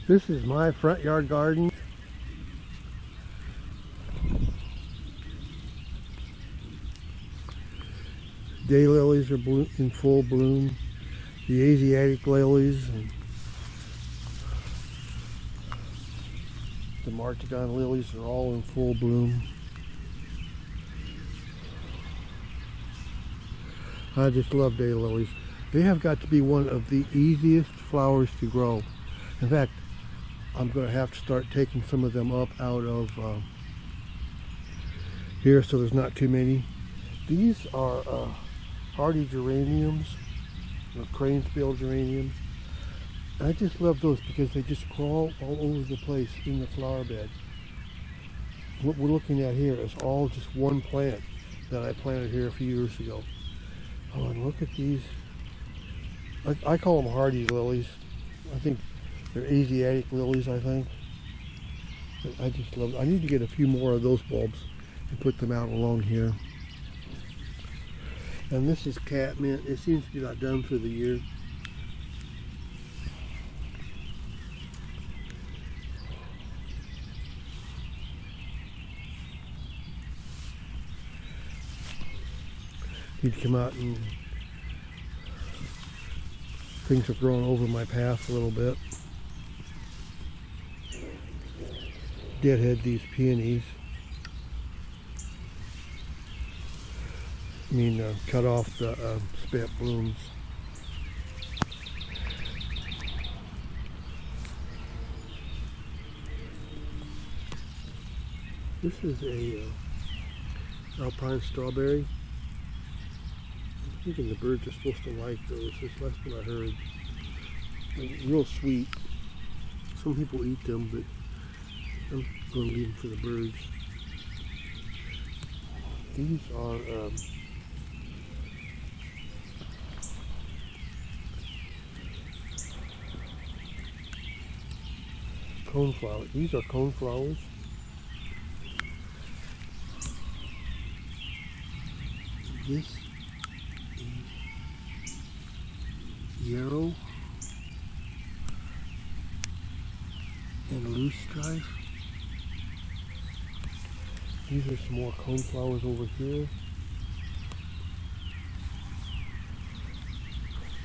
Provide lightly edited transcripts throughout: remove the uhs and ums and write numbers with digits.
This is my front yard garden. Daylilies are in full bloom. The Asiatic lilies and the Martagon lilies are all in full bloom. I just love daylilies. They have got to be one of the easiest flowers to grow. In fact, I'm going to have to start taking some of them up out of here so there's not too many. These are hardy geraniums, or cranesbill geraniums. I just love those because they just crawl all over the place in the flower bed. What we're looking at here is all just one plant that I planted here a few years ago. Oh, and look at these. I call them hardy lilies. I think they're Asiatic lilies, I think. But I just love them. I need to get a few more of those bulbs and put them out along here. And this is catmint. It seems to be about done for the year. He'd come out and things have grown over my path a little bit. Deadhead these peonies. Cut off the spent blooms. This is a alpine strawberry. I'm thinking the birds are supposed to like those. That's what I heard. They're real sweet. Some people eat them, but I'm going to leave them for the birds. These are coneflowers. These are coneflowers. This is yarrow and loosestrife. These are some more coneflowers over here.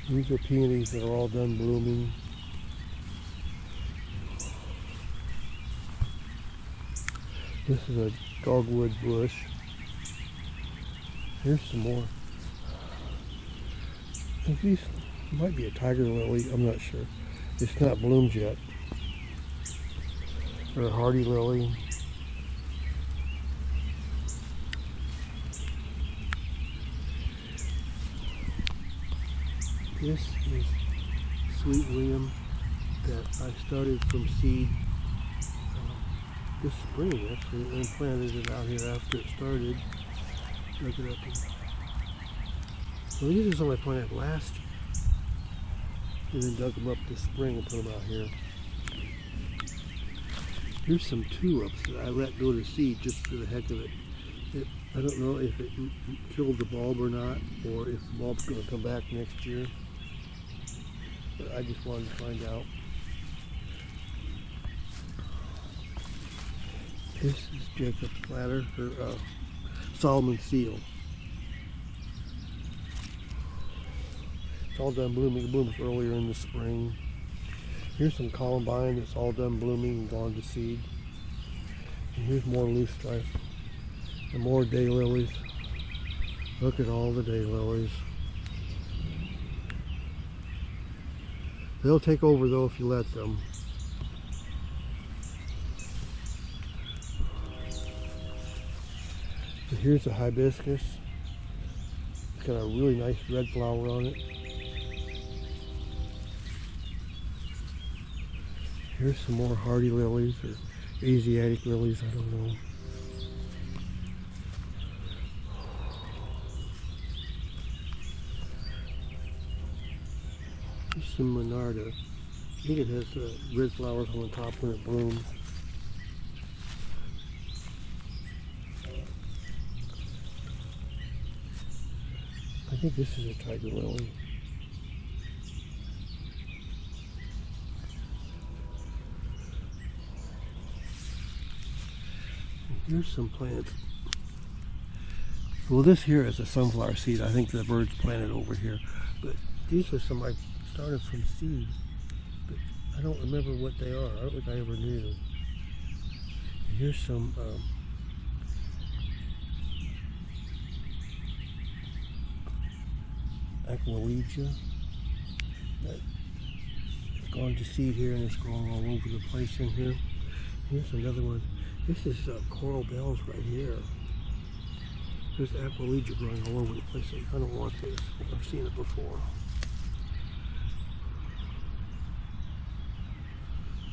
These are peonies that are all done blooming. This is a dogwood bush. Here's some more. I think these might be a tiger lily, I'm not sure. It's not bloomed yet. Or a hardy lily. This is Sweet William that I started from seed this spring actually, and planted it out here after it started. Look it up. Well, these are some I planted last year, and then dug them up this spring and put them out here. Here's some tulips that I let go to seed just for the heck of it. I don't know if it killed the bulb or not, or if the bulb's going to come back next year. But I just wanted to find out. This is Jacob's ladder, or Solomon seal. It's all done blooming. It blooms earlier in the spring. Here's some columbine that's all done blooming and gone to seed. And here's more loosestrife and more daylilies. Look at all the daylilies. They'll take over though if you let them. And here's a hibiscus. It's got a really nice red flower on it. Here's some more hardy lilies or Asiatic lilies, I don't know. Here's some Monarda. I think it has red flowers on the top when it blooms. I think this is a tiger lily. Here's some plants. Well, this here is a sunflower seed. I think the birds planted over here. But these are some I started from seed. But I don't remember what they are. I don't think I ever knew. Here's some aqualegia. It's gone to seed here and it's growing all over the place in here. Here's another one. This is coral bells right here. There's aqualegia growing all over the place. I don't want this. I've never seen it before.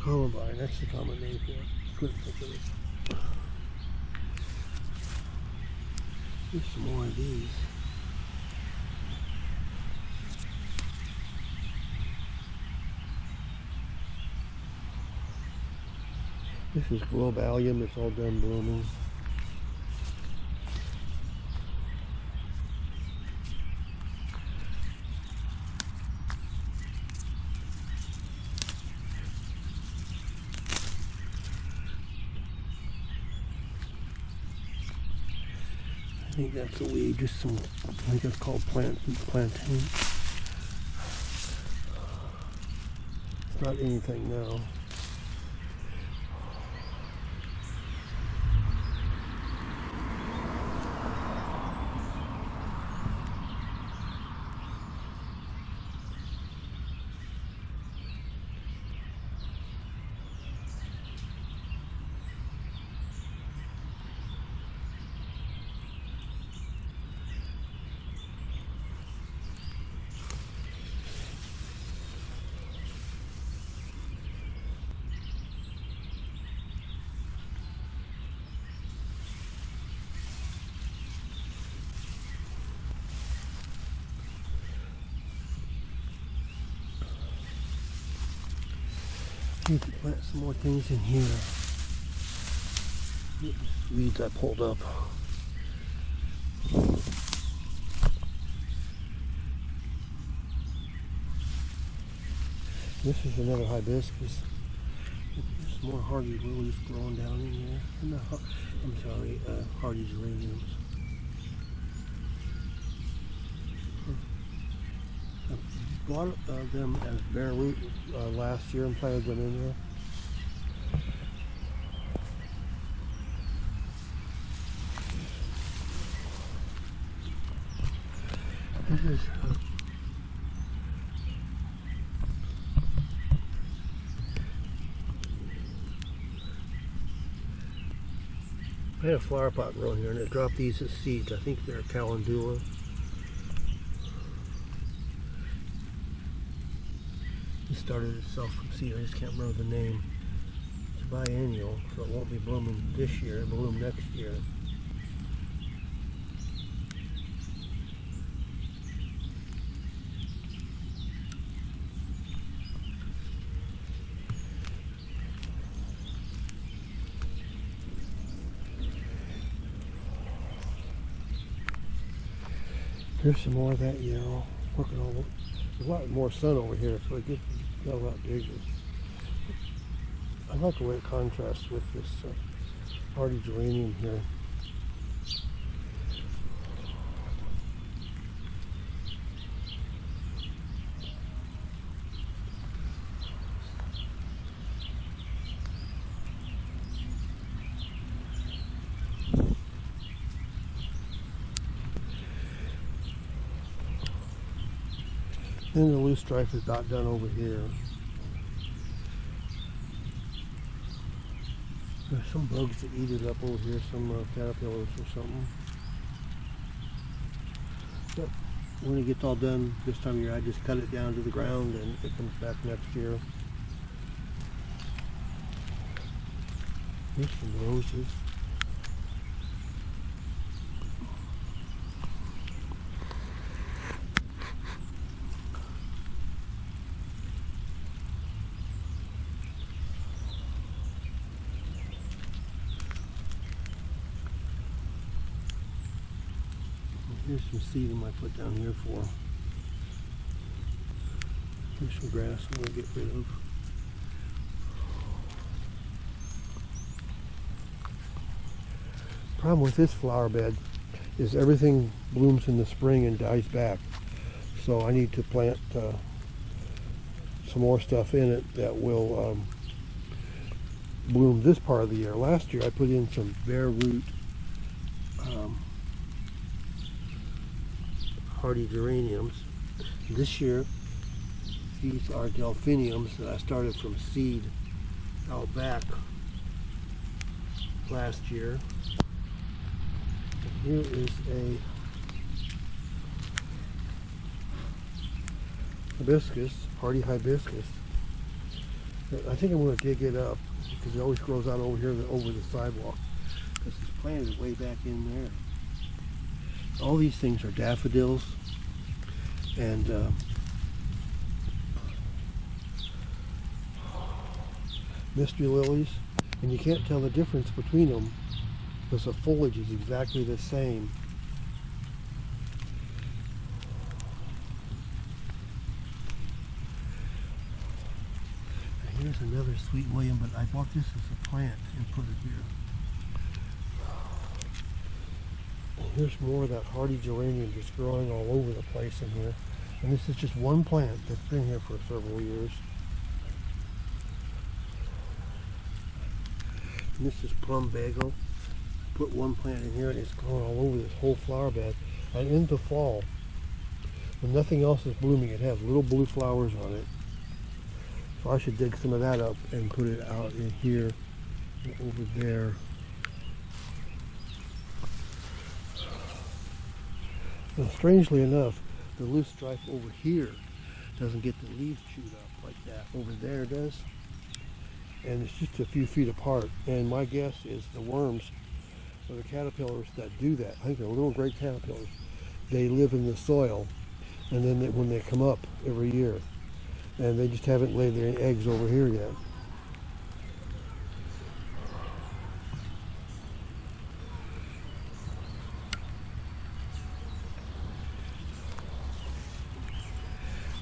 Columbine, that's the common name for it. Couldn't think of it. Here's some more of these. This is globalium, it's all done blooming. I think that's a weed, just some, I think it's called plantain. It's not anything now. I need to plant some more things in here. Weeds I pulled up. This is another hibiscus. There's more hardy lilies growing down in here. I'm sorry, hardy geraniums. I bought them as bare root last year and planted them in there. This is I had a flower pot growing here and it dropped these as seeds. I think they're calendula. It started itself from seed. I just can't remember the name. It's biennial, so it won't be blooming this year. It'll bloom next year. Here's some more of that yellow. Look at all the, there's a lot more sun over here, so it got a lot bigger. I like the way it contrasts with this hardy geranium here. Then the loose strife is about done over here. There's some bugs that eat it up over here, some caterpillars or something. But when it gets all done this time of year, I just cut it down to the ground and it comes back next year. Here's some roses. Here's some seed I might put down here for. Here's some grass I'm going to get rid of. Problem with this flower bed is everything blooms in the spring and dies back. So I need to plant some more stuff in it that will bloom this part of the year. Last year I put in some bare root hardy geraniums. This year these are delphiniums that I started from seed out back last year. And here is a hibiscus, hardy hibiscus. I think I'm going to dig it up because it always grows out over here over the sidewalk because it's planted way back in there. All these things are daffodils and mystery lilies, and you can't tell the difference between them because the foliage is exactly the same. And here's another Sweet William, but I bought this as a plant and put it here. And here's more of that hardy geranium just growing all over the place in here. And this is just one plant that's been here for several years. And this is plum bagel. Put one plant in here and it's growing all over this whole flower bed. And in the fall, when nothing else is blooming, it has little blue flowers on it. So I should dig some of that up and put it out in here and over there. Now, strangely enough, the loosestrife over here doesn't get the leaves chewed up like that. Over there it does. And it's just a few feet apart. And my guess is the worms or the caterpillars that do that, I think they're little gray caterpillars, they live in the soil, and then when they come up every year, and they just haven't laid their eggs over here yet.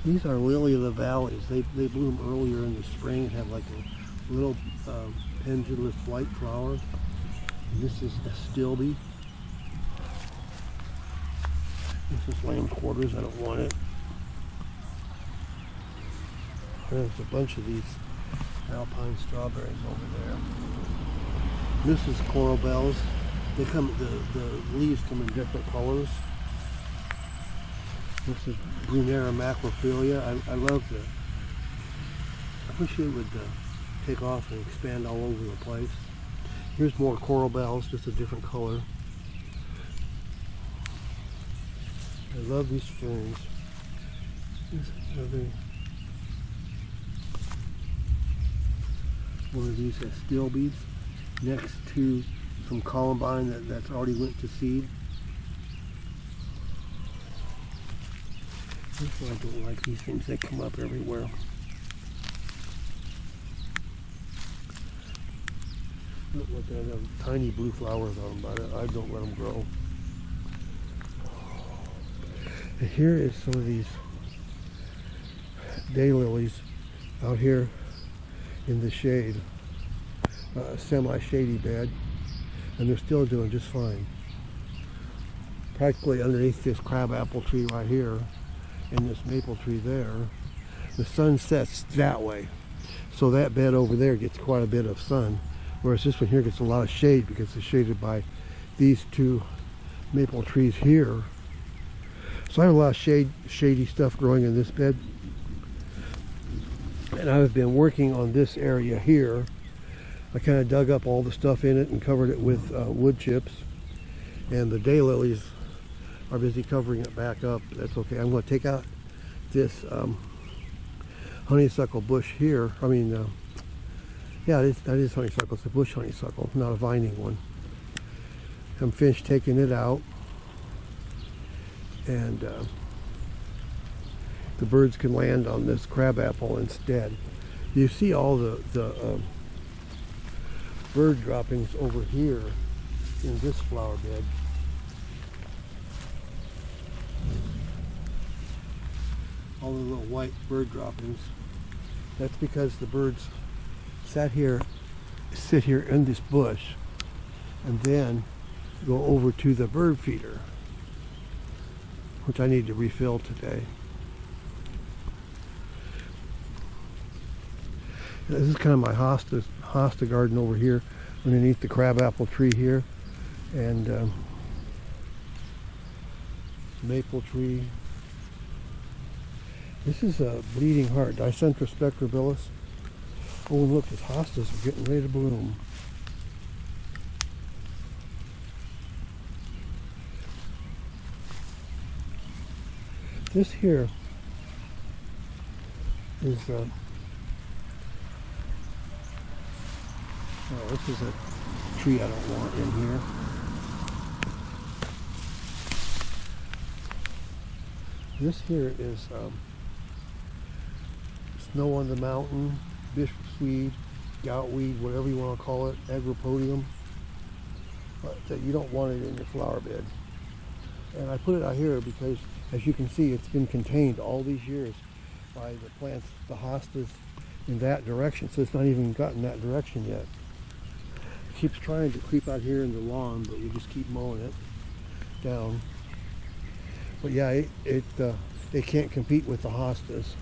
These are lily of the valleys. They bloom earlier in the spring and have like a little pendulous white flower. And this is a stilby. This is lamb's quarters. I don't want it. There's a bunch of these alpine strawberries over there. This is coral bells. They come. The leaves come in different colors. This is Brunera macrophilia. I love that. I wish it would take off and expand all over the place. Here's more coral bells, just a different color. I love these ferns. Here's another one of these astilbes next to some columbine that's already went to seed. That's why I don't like these things. They come up everywhere. Look at that, have tiny blue flowers on them, but I don't let them grow. And here is some of these daylilies out here in the shade, semi-shady bed, and they're still doing just fine. Practically underneath this crabapple tree right here and this maple tree there, the sun sets that way, so that bed over there gets quite a bit of sun, whereas this one here gets a lot of shade because it's shaded by these two maple trees here. So I have a lot of shady stuff growing in this bed, and I've been working on this area here. I kind of dug up all the stuff in it and covered it with wood chips, and the daylilies are busy covering it back up. That's okay. I'm going to take out this honeysuckle bush here. I mean, yeah, that is honeysuckle. It's a bush honeysuckle, not a vining one. I'm finished taking it out, and the birds can land on this crabapple instead. You see all the bird droppings over here in this flower bed. All the little white bird droppings. That's because the birds sit here in this bush, and then go over to the bird feeder, which I need to refill today. This is kind of my hosta garden over here underneath the crabapple tree here, and maple tree. This is a bleeding heart, Dicentra spectrabilis. Oh, and look, his hostas are getting ready to bloom. This here is oh, this is a tree I don't want in here. This here is snow on the mountain, bishopsweed, goutweed, whatever you want to call it, agropodium. But you don't want it in your flower bed. And I put it out here because, as you can see, it's been contained all these years by the plants, the hostas, in that direction. So it's not even gotten that direction yet. It keeps trying to creep out here in the lawn, but we just keep mowing it down. But yeah, it can't compete with the hostas.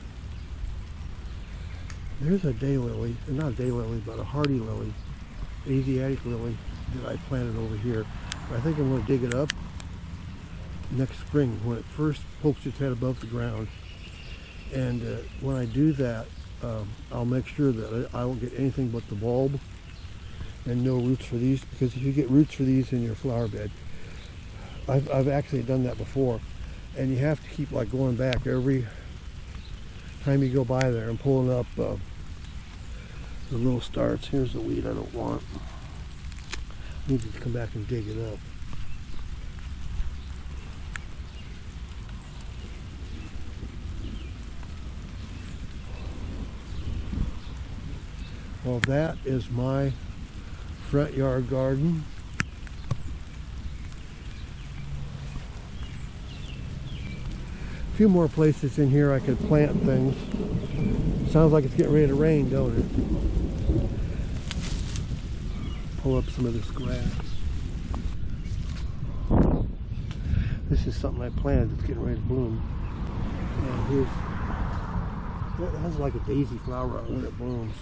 There's a daylily, not a daylily, but a hardy lily, Asiatic lily that I planted over here. I think I'm going to dig it up next spring when it first pokes its head above the ground. And when I do that, I'll make sure that I won't get anything but the bulb and no roots for these, because if you get roots for these in your flower bed, I've actually done that before, and you have to keep like going back every time you go by there and pulling up the little starts. Here's the weed I don't want. I need to come back and dig it up. Well, that is my front yard garden. A few more places in here I could plant things. Sounds like it's getting ready to rain, don't it? Pull up some of this grass. This is something I planted that's getting ready to bloom. And here's, it has like a daisy flower when it blooms.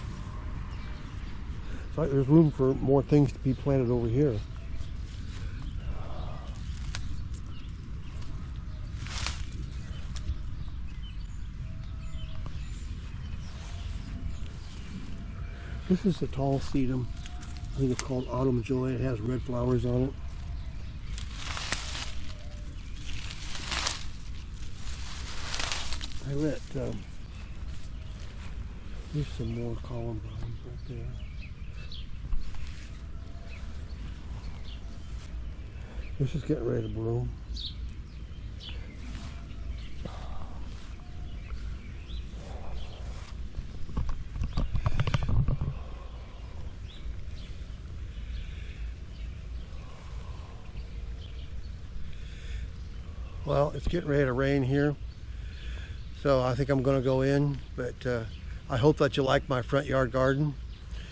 So there's room for more things to be planted over here. This is a tall sedum. I think it's called Autumn Joy. It has red flowers on it. I let, there's some more columbines right there. This is getting ready to bloom. Well, it's getting ready to rain here, so I think I'm going to go in, but I hope that you like my front yard garden,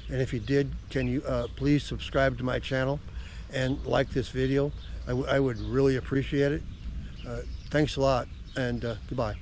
and if you did, can you please subscribe to my channel and like this video? I would really appreciate it. Thanks a lot, and goodbye.